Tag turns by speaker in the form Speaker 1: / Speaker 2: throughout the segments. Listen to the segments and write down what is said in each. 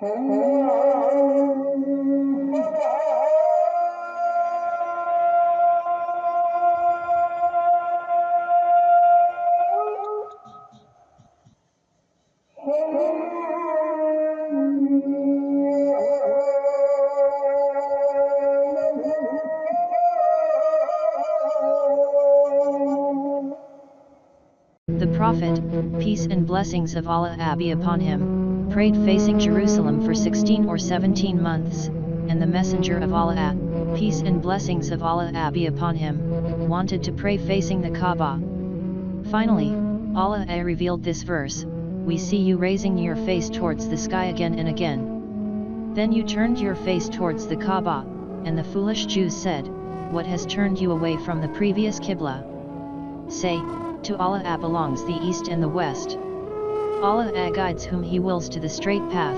Speaker 1: The Prophet, peace and blessings of Allah be upon him, prayed facing Jerusalem for 16 or 17 months, and the Messenger of Allah, peace and blessings of Allah be upon him, wanted to pray facing the Kaaba. Finally, Allah revealed this verse, "We see you raising your face towards the sky again and again. Then you turned your face towards the Kaaba, and the foolish Jews said, 'What has turned you away from the previous Qibla?' Say, to Allah belongs the east and the west. Allah guides whom He wills to the straight path."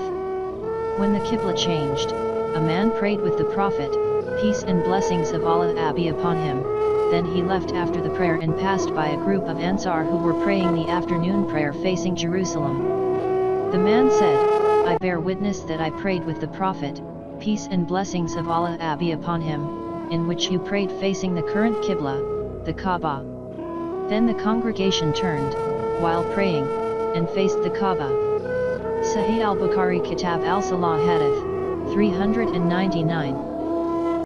Speaker 1: When the Qibla changed, a man prayed with the Prophet, peace and blessings of Allah be upon him. Then he left after the prayer and passed by a group of Ansar who were praying the afternoon prayer facing Jerusalem. The man said, "I bear witness that I prayed with the Prophet, peace and blessings of Allah be upon him, in which you prayed facing the current Qibla, the Kaaba." Then the congregation turned, while praying, and faced the Kaaba. Sahih Al-Bukhari Kitab Al-Salah Hadith 399.